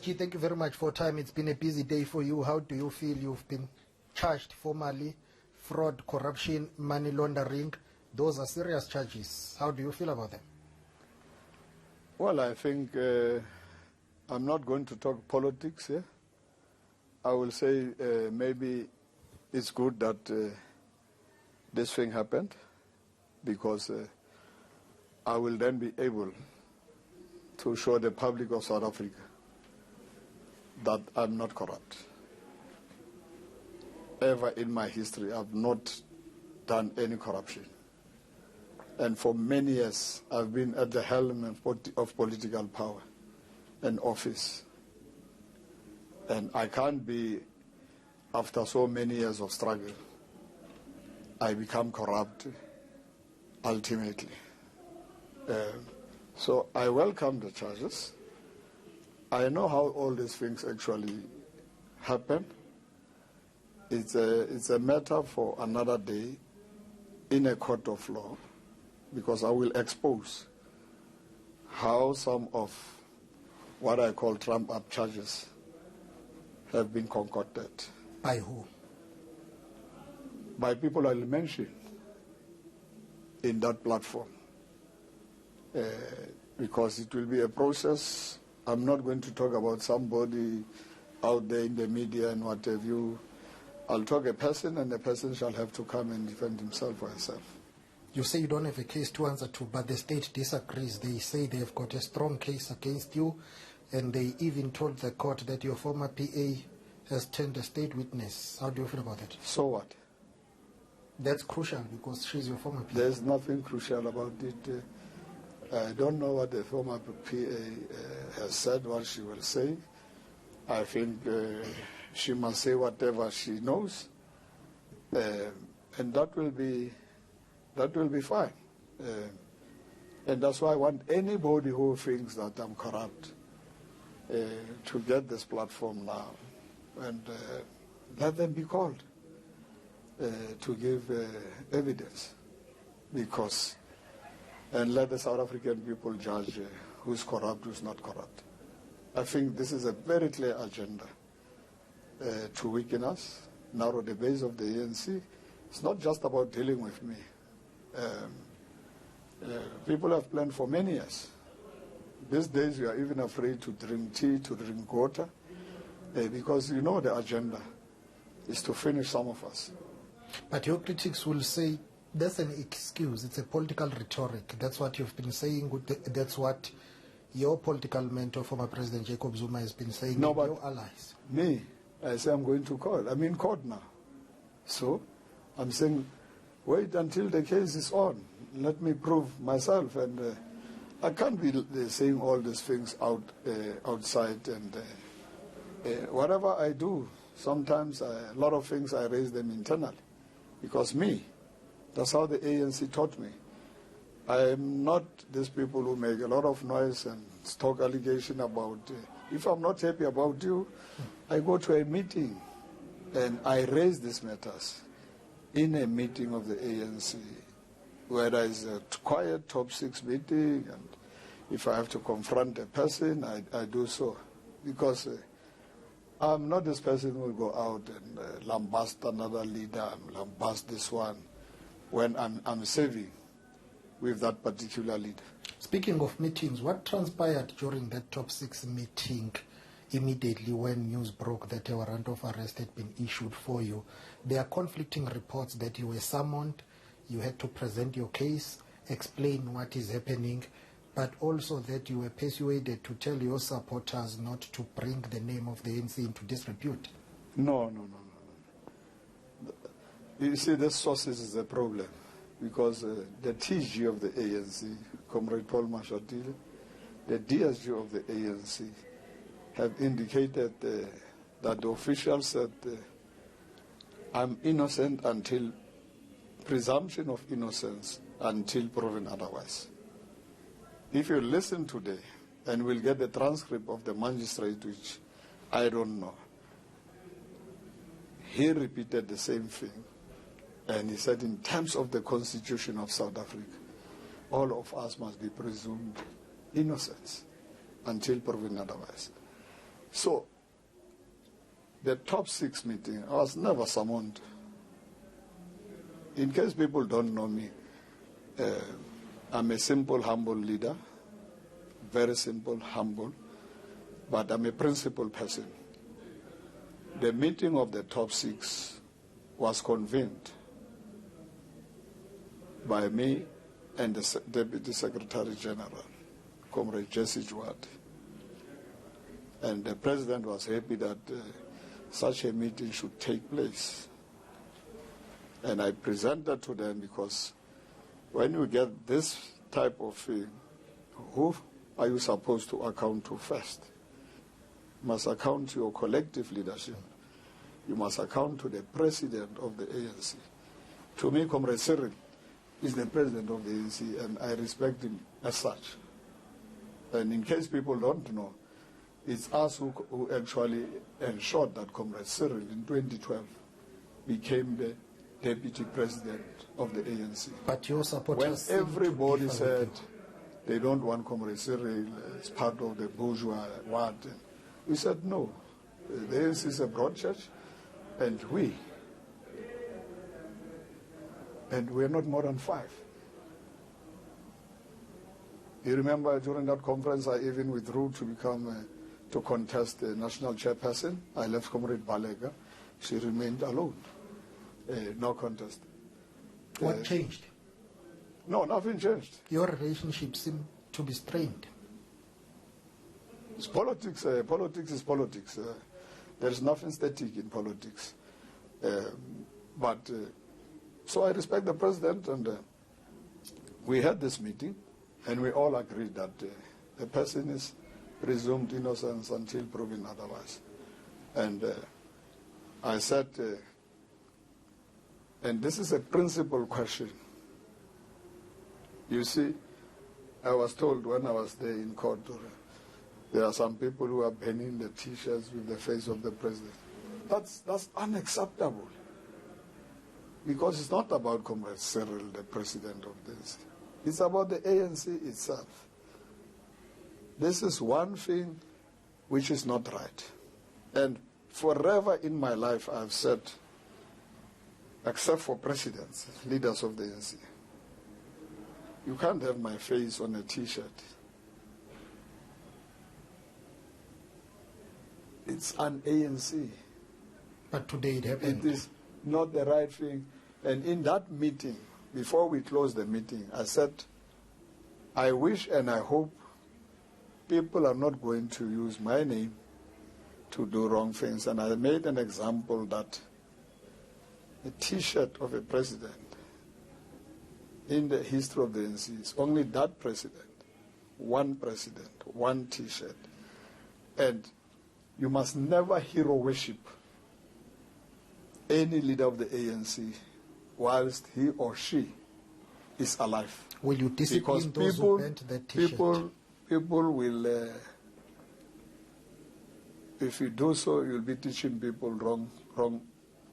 SG, thank you very much for time. It's been a busy day for you. How do you feel? You've been charged formally, fraud, corruption, money laundering. Those are serious charges. How do you feel about them? Well, I think I'm not going to talk politics here. I will say maybe it's good that this thing happened, because I will then be able to show the public of South Africa that I'm not corrupt. Ever in my history, I've not done any corruption. And for many years, I've been at the helm of political power and office. And I can't be, after so many years of struggle, I become corrupt ultimately. So I welcome the charges. I know how all these things actually happen. It's a matter for another day in a court of law, because I will expose how some of what I call trump-up charges have been concocted. By who? By people I'll mention in that platform. Because it will be a process. I'm not going to talk about somebody out there in the media and what have you. I'll talk a person, and the person shall have to come and defend himself or herself. You say you don't have a case to answer to, but the state disagrees. They say they've got a strong case against you, and they even told the court that your former PA has turned a state witness. How do you feel about that? So what? That's crucial, because she's your former PA. There's nothing crucial about it. I don't know what the former PA has said, what she will say. I think she must say whatever she knows, and that will be fine. And that's why I want anybody who thinks that I'm corrupt to get this platform now, and let them be called to give evidence, and let the South African people judge who's corrupt, who's not corrupt. I think this is a very clear agenda to weaken us, narrow the base of the ANC. It's not just about dealing with me. People have planned for many years. These days we are even afraid to drink tea, to drink water, because you know the agenda is to finish some of us. But your critics will say that's an excuse. It's a political rhetoric. That's what you've been saying. That's what your political mentor, former President Jacob Zuma, has been saying. No, but your allies. Me, I say I'm going to court. I'm in court now. So I'm saying, wait until the case is on. Let me prove myself. And I can't be saying all these things outside. And whatever I do, sometimes a lot of things I raise them internally. Because that's how the ANC taught me. I am not these people who make a lot of noise and talk allegation about, if I'm not happy about you, I go to a meeting and I raise these matters in a meeting of the ANC, where there is a quiet top 6 meeting, and if I have to confront a person, I do so. Because I'm not this person who will go out and lambast another leader, lambast this one, when I'm serving with that particular leader. Speaking of meetings, what transpired during that top 6 meeting immediately when news broke that a warrant of arrest had been issued for you? There are conflicting reports that you were summoned, you had to present your case, explain what is happening, but also that you were persuaded to tell your supporters not to bring the name of the ANC into disrepute. No. You see, this sources is a problem, because the TG of the ANC, Comrade Paul Mashatile, the DSG of the ANC, have indicated that the officials said I'm innocent until presumption of innocence until proven otherwise. If you listen today, and we'll get the transcript of the magistrate, which I don't know, he repeated the same thing. And he said, in terms of the Constitution of South Africa, all of us must be presumed innocent until proven otherwise. So, the top 6 meeting, I was never summoned. In case people don't know me, I'm a simple, humble leader, very simple, humble, but I'm a principled person. The meeting of the top 6 was convened by me and the Deputy Secretary General, Comrade Jesse Juad. And the President was happy that such a meeting should take place. And I presented to them because when you get this type of thing, who are you supposed to account to first? You must account to your collective leadership. You must account to the President of the ANC. To me, Comrade Cyril is the President of the ANC, and I respect him as such. And in case people don't know, it's us who actually ensured that Comrade Cyril in 2012 became the Deputy President of the ANC. But your supporters, when everybody said they don't want Comrade Cyril as part of the bourgeois what, we said no. The ANC is a broad church, and we're not more than 5. You remember during that conference, I even withdrew to become to contest the national chairperson. I left Comrade Balega. She remained alone. No contest. What changed? No, nothing changed. Your relationship seemed to be strained. It's politics. Politics is politics. There is nothing static in politics. So I respect the President, and we had this meeting, and we all agreed that the person is presumed innocence until proven otherwise. And I said, and this is a principal question. You see, I was told when I was there in court, there are some people who are banning the T-shirts with the face of the President. That's unacceptable. Because it's not about Comrade Cyril, the President of this. It's about the ANC itself. This is one thing which is not right. And forever in my life I've said, except for presidents, leaders of the ANC, you can't have my face on a T-shirt. It's an ANC. But today it happened. It is not the right thing. And in that meeting, before we closed the meeting, I said, I wish and I hope people are not going to use my name to do wrong things. And I made an example that a T-shirt of a president in the history of the ANC is only that president, one T-shirt. And you must never hero worship any leader of the ANC whilst he or she is alive. Will you discipline those who bent that T-shirt? People will, if you do so, you'll be teaching people wrong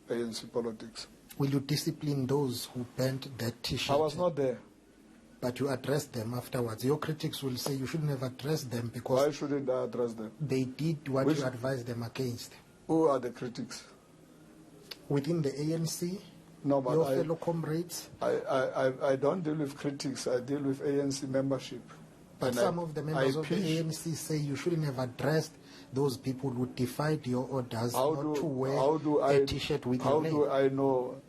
ANC politics. Will you discipline those who bent that T-shirt? I was not there. But you addressed them afterwards. Your critics will say you shouldn't have addressed them because... Why shouldn't I address them? They did what you advised them against. Who are the critics? Within the ANC? No, but your fellow comrades? I don't deal with critics. I deal with ANC membership. But and some of the members of the ANC say you shouldn't have addressed those people who defied your orders not to wear a T-shirt with your name. How do I know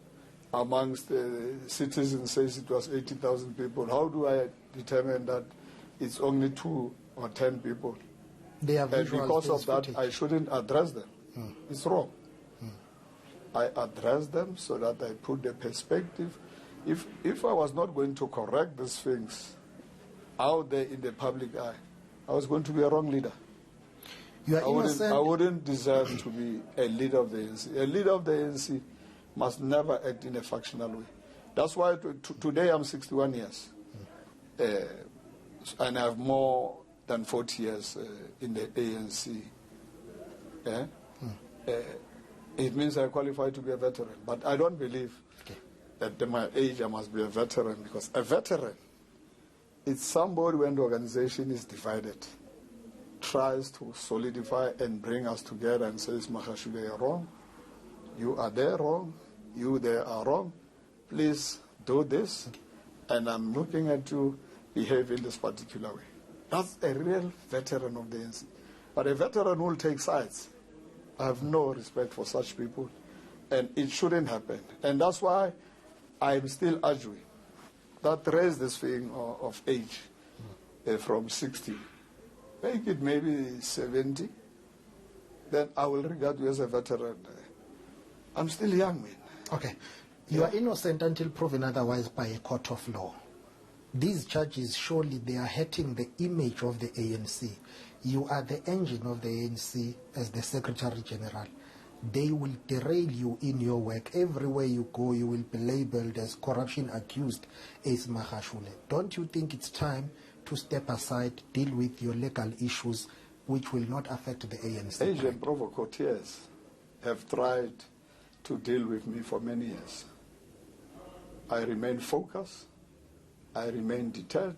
amongst the citizens says it was 80,000 people? How do I determine that it's only 2 or 10 people? They have and because of that, footage. I shouldn't address them. It's wrong. I address them so that I put the perspective. If I was not going to correct these things out there in the public eye, I was going to be a wrong leader. You are innocent. I wouldn't deserve to be a leader of the ANC. A leader of the ANC must never act in a factional way. That's why today I'm 61 years. And I have more than 40 years in the ANC. It means I qualify to be a veteran. But I don't believe that at my age I must be a veteran, because a veteran, it's somebody when the organization is divided tries to solidify and bring us together and says, Magashule, you're wrong. You are there wrong. You there are wrong. Please do this. And I'm looking at you behave in this particular way. That's a real veteran of the ANC. But a veteran will take sides. I have no respect for such people. And it shouldn't happen. And that's why I'm still arguing that raise this thing of age from 60. Make it maybe 70. Then I will regard you as a veteran. I'm still young, man. Okay. You are innocent until proven otherwise by a court of law. These charges, surely they are hurting the image of the ANC. You are the engine of the ANC as the Secretary General. They will derail you in your work. Everywhere you go, you will be labeled as corruption accused Ace Magashule. Don't you think it's time to step aside, deal with your legal issues, which will not affect the ANC? Agent provocateurs have tried to deal with me for many years. I remain focused, I remain deterred,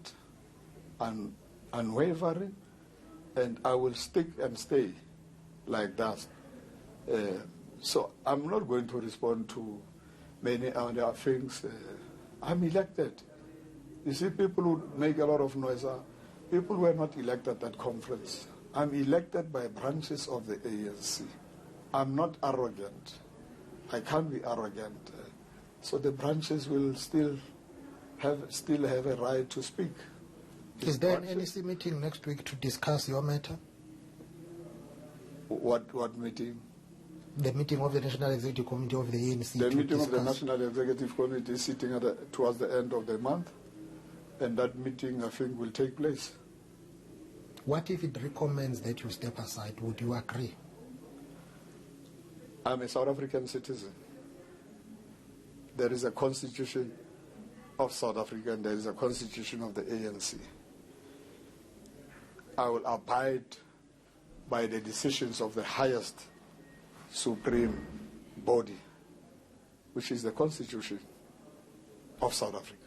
and unwavering, and I will stick and stay like that. So I'm not going to respond to many other things. I'm elected. You see, people who make a lot of noise people were not elected at conference. I'm elected by branches of the ANC. I'm not arrogant. I can't be arrogant. So the branches will still have a right to speak. Is there an NEC meeting next week to discuss your matter? What meeting? The meeting of the National Executive Committee of the ANC. The meeting of the National Executive Committee is sitting towards the end of the month, and that meeting, I think, will take place. What if it recommends that you step aside? Would you agree? I'm a South African citizen. There is a constitution of South Africa and there is a constitution of the ANC. I will abide by the decisions of the highest supreme body, which is the constitution of South Africa.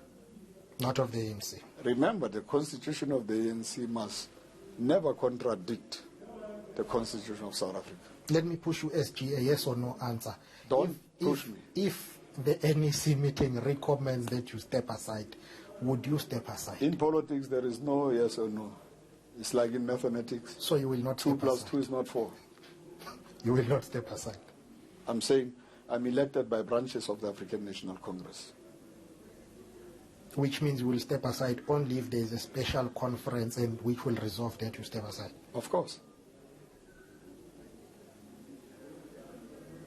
Not of the ANC. Remember, the constitution of the ANC must never contradict the constitution of South Africa. Let me push you, SG, a yes or no answer. Don't push me. If the NEC meeting recommends that you step aside, would you step aside? In politics, there is no yes or no. It's like in mathematics. So you will not 2 step plus aside. 2 is not 4. You will not step aside. I'm saying I'm elected by branches of the African National Congress. Which means you will step aside only if there is a special conference and which will resolve that you step aside. Of course.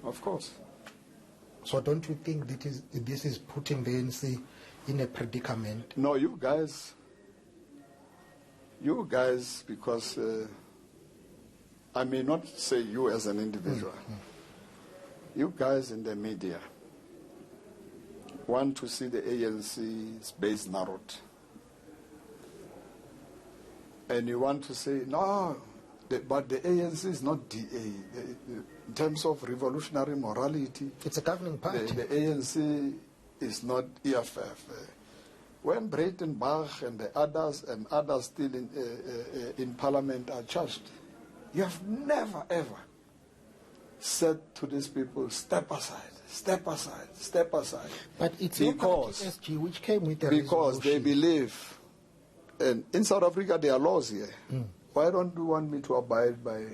Of course. So don't you think this is putting the ANC in a predicament? No, you guys, because I may not say you as an individual, you guys in the media want to see the ANC's base narrowed. And you want to say, no, but the ANC is not DA. In terms of revolutionary morality, It's a governing party. the ANC is not EFF. When Breitenbach and the others still in Parliament are charged, you have never ever said to these people, step aside, step aside, step aside. But it's your party, SG, which came with the Because they resolution. believe, and in South Africa there are laws here. Why don't you want me to abide by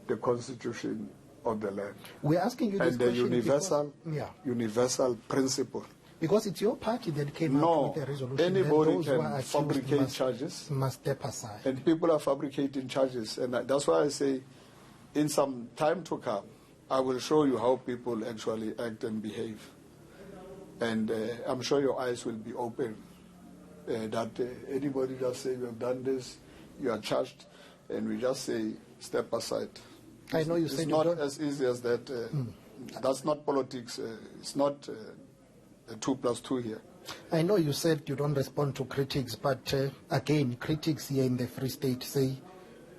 the constitution of the land? We're asking you this And the question universal principle. because it's your party that came up with the resolution. Anybody that those who are can accused fabricate charges. must step aside. And people are fabricating charges. And that's why I say, in some time to come, I will show you how people actually act and behave. And I'm sure your eyes will be open. That anybody just say, you have done this, you are charged, and we just say, step aside. I know you It's said not you don't. as easy as that. That's not politics. It's not 2 plus 2 here. I know you said you don't respond to critics, but again, critics here in the Free State say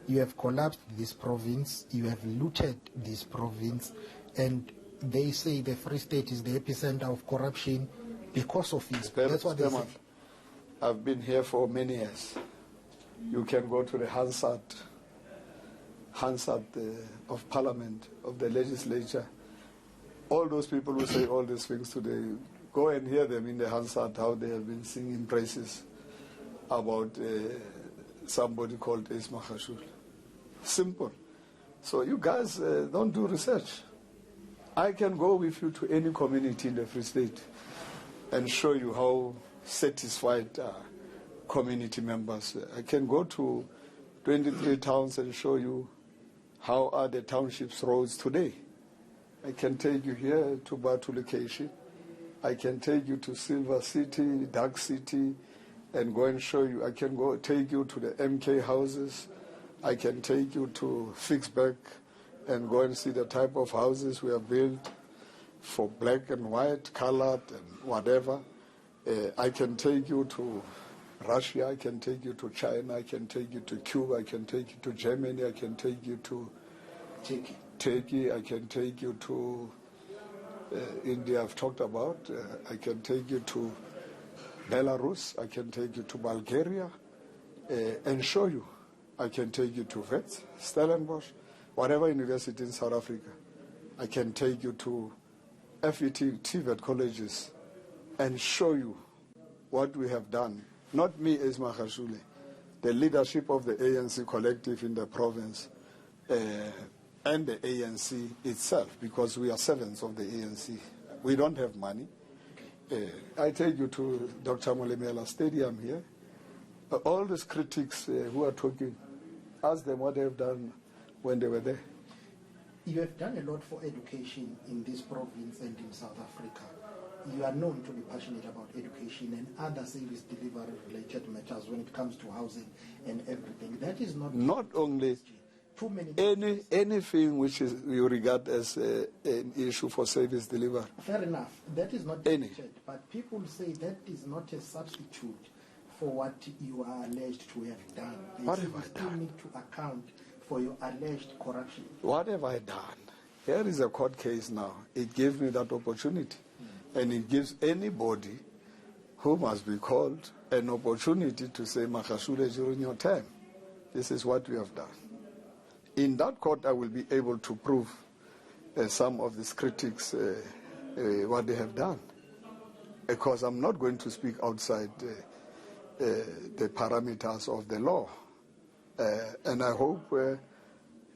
you have collapsed this province, you have looted this province, and they say the Free State is the epicenter of corruption because of it. That's what they say. I've been here for many years. You can go to the Hansard Hansard of Parliament, of the legislature. All those people who say all these things today, go and hear them in the Hansard, how they have been singing praises about somebody called Ace Magashule. Simple. So you guys don't do research. I can go with you to any community in the Free State and show you how satisfied community members. I can go to 23 towns and show you how are the townships roads today. I can take you here to Batulikeshi. I can take you to Silver City, Dark City, and go and show you. I can go take you to the MK houses. I can take you to Fixback and go and see the type of houses we have built for black and white, colored, and whatever. I can take you to Russia, I can take you to China, I can take you to Cuba, I can take you to Germany, I can take you to Turkey, I can take you to India, I've talked about. I can take you to Belarus, I can take you to Bulgaria and show you. I can take you to Wits, Stellenbosch, whatever university in South Africa. I can take you to FET, TVET colleges and show you what we have done. Not me, Ace Magashule, the leadership of the ANC collective in the province and the ANC itself, because we are servants of the ANC. We don't have money. I take you to Dr. Molemela Stadium here. All these critics who are talking, ask them what they have done when they were there. You have done a lot for education in this province and in South Africa. You are known to be passionate about education and other service delivery related matters when it comes to housing and everything. That is not only too many anything which is you regard as an issue for service delivery. Fair enough. That is not debated, but people say that is not a substitute for what you are alleged to have done. What have I still done? Need to account for your alleged corruption. What have I done? Here is a court case now. It gives me that opportunity. And it gives anybody who must be called an opportunity to say, Magashule, during your time, this is what we have done. In that court, I will be able to prove some of these critics what they have done. Because I'm not going to speak outside the parameters of the law. And I hope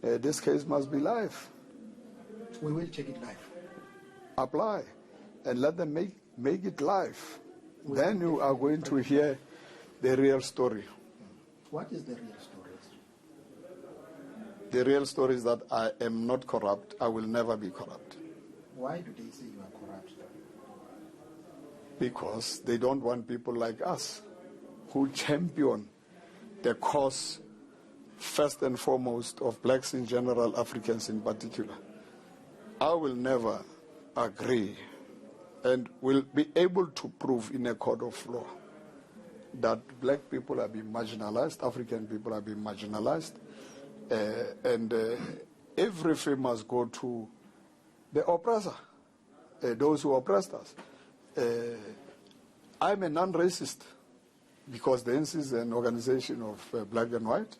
this case must be live. We will check it live. Apply. And let them make it live. Then you are going to hear the real story. What is the real story? The real story is that I am not corrupt. I will never be corrupt. Why do they say you are corrupt? Because they don't want people like us who champion the cause, first and foremost, of blacks in general, Africans in particular. I will never agree and will be able to prove in a court of law that black people are being marginalized, African people are being marginalized, and everything must go to the oppressor, those who oppressed us. I'm a non-racist because the ANC is an organization of black and white.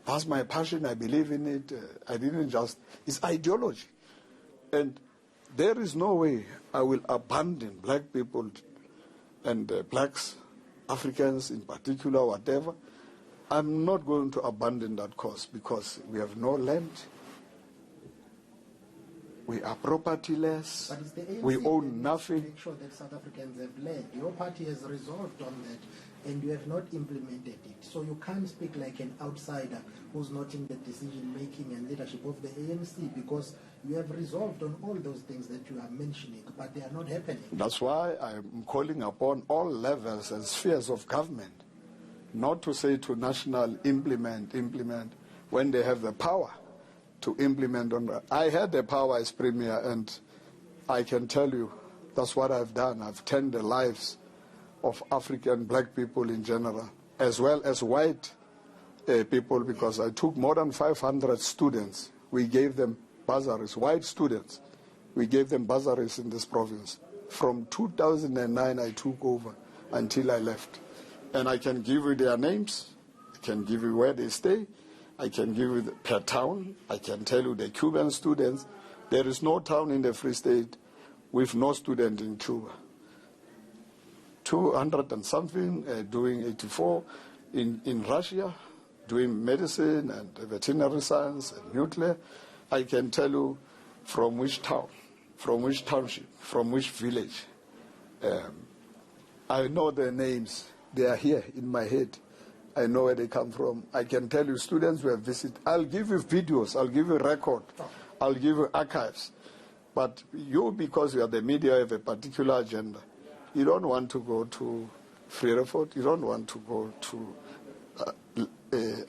That's my passion, I believe in it. I didn't just, it's ideology. And there is no way I will abandon black people and blacks, Africans in particular, whatever. I'm not going to abandon that cause because we have no land. We are propertyless. But it's the ANC we own nothing. Make sure that South Africans have land. Your party has resolved on that, and you have not implemented it. So you can't speak like an outsider who's not in the decision-making and leadership of the ANC, because you have resolved on all those things that you are mentioning, but they are not happening. That's why I'm calling upon all levels and spheres of government not to say to national implement, when they have the power to implement on that. I had the power as premier, and I can tell you that's what I've done. I've turned the lives of African black people in general, as well as white people, because I took more than 500 students. We gave them bursaries, white students. We gave them bursaries in this province. From 2009, I took over until I left. And I can give you their names. I can give you where they stay. I can give you per town. I can tell you the Cuban students. There is no town in the Free State with no student in Cuba. 200 and something doing 84 in Russia, doing medicine and veterinary science and nuclear. I can tell you from which town, from which township, from which village. I know their names. They are here in my head. I know where they come from. I can tell you students who have visited. I'll give you videos. I'll give you record. I'll give you archives. But you, because you are the media, have a particular agenda. You don't want to go to Freereford. You don't want to go to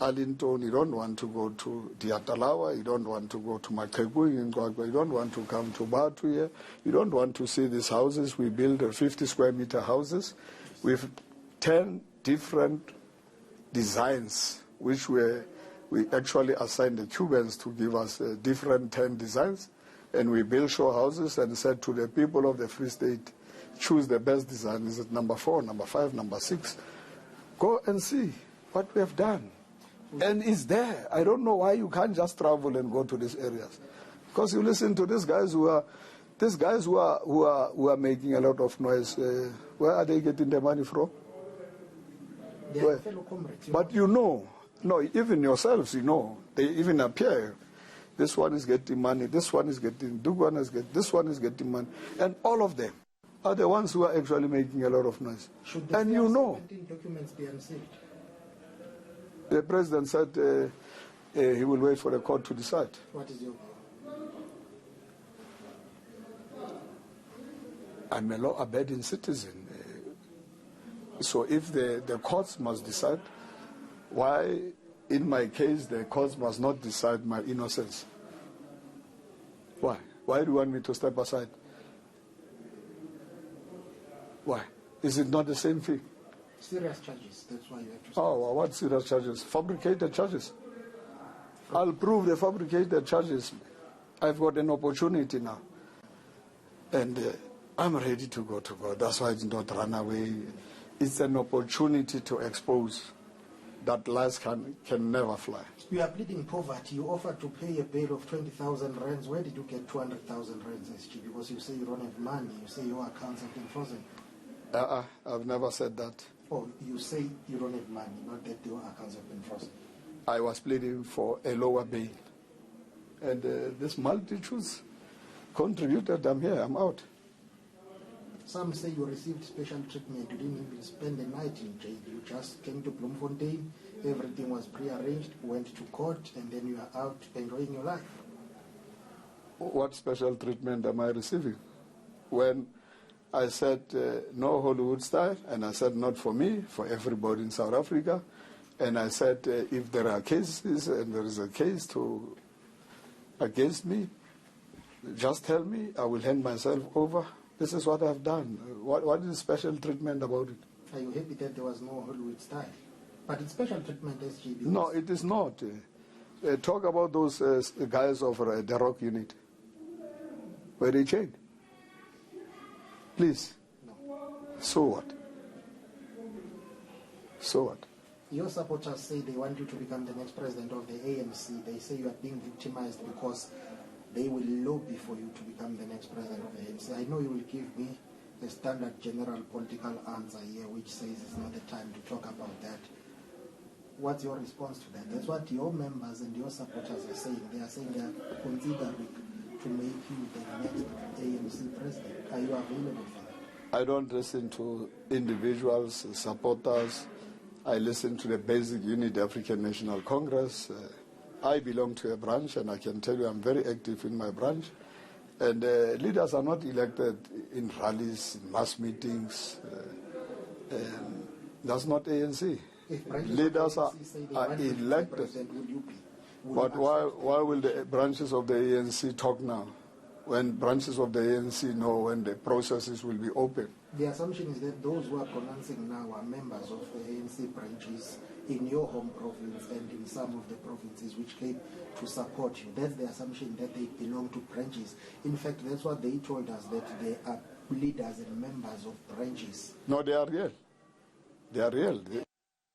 Arlington. You don't want to go to Diatalawa. You don't want to go to Makegu in Gwagwa. You don't want to come to Batu here. You don't want to see these houses. We build 50 square meter houses with 10 different designs, which we actually assigned the Cubans to give us different 10 designs. And we built show houses and said to the people of the Free State, choose the best design. Is it number 4, number 5, number 6? Go and see what we have done. And it's there. I don't know why you can't just travel and go to these areas. Because you listen to these guys who are making a lot of noise. Where are they getting their money from? Their fellow comrades. But you know, no, even yourselves, you know, they even appear. This one is getting money, this one is getting, this one is getting money. And all of them are the ones who are actually making a lot of noise. Should the and you know, documents be unsealed? The president said he will wait for the court to decide. What is your view? I'm a law-abiding citizen. So if the courts must decide, why, in my case, the courts must not decide my innocence? Why? Why do you want me to step aside? Why? Is it not the same thing? Serious charges, that's why you have to step Oh, well, what serious charges? Fabricated charges. I'll prove the fabricated charges. I've got an opportunity now. And I'm ready to go to God. That's why I did not run away. It's an opportunity to expose that lies can never fly. You are pleading poverty. You offer to pay a bail of 20,000 rands. Where did you get 200,000 rands, SG? Because you say you don't have money. You say your accounts have been frozen. I've never said that. Oh, you say you don't have money, not that your accounts have been frozen. I was pleading for a lower bail. And this multitudes contributed. I'm here. I'm out. Some say you received special treatment. You didn't even spend the night in jail. You just came to Bloemfontein. Everything was prearranged, went to court, and then you are out enjoying your life. What special treatment am I receiving? When I said no Hollywood style, and I said not for me, for everybody in South Africa, and I said if there are cases and there is a case against me, just tell me, I will hand myself over. This is what I've done. What is the special treatment about it? Are you happy that there was no Hollywood style? But it's special treatment, SG. No, it is not. Talk about those guys of the rock unit. Were they chained? Please. No. So what? So what? Your supporters say they want you to become the next president of the ANC. They say you are being victimized because they will lobby for you to become the next president of the ANC. I know you will give me the standard general political answer here, which says it's not the time to talk about that. What's your response to that? That's what your members and your supporters are saying. They are saying they are considering to make you the next ANC president. Are you available for that? I don't listen to individuals, supporters. I listen to the basic unit, African National Congress. I belong to a branch, and I can tell you I'm very active in my branch. And leaders are not elected in rallies, in mass meetings. That's not ANC. Leaders are elected. But why will the branches of the ANC talk now, when branches of the ANC know when the processes will be open? The assumption is that those who are pronouncing now are members of the ANC branches in your home province and in some of the provinces which came to support you. That's the assumption that they belong to branches. In fact, that's what they told us, that they are leaders and members of branches. No, they are real. They are real.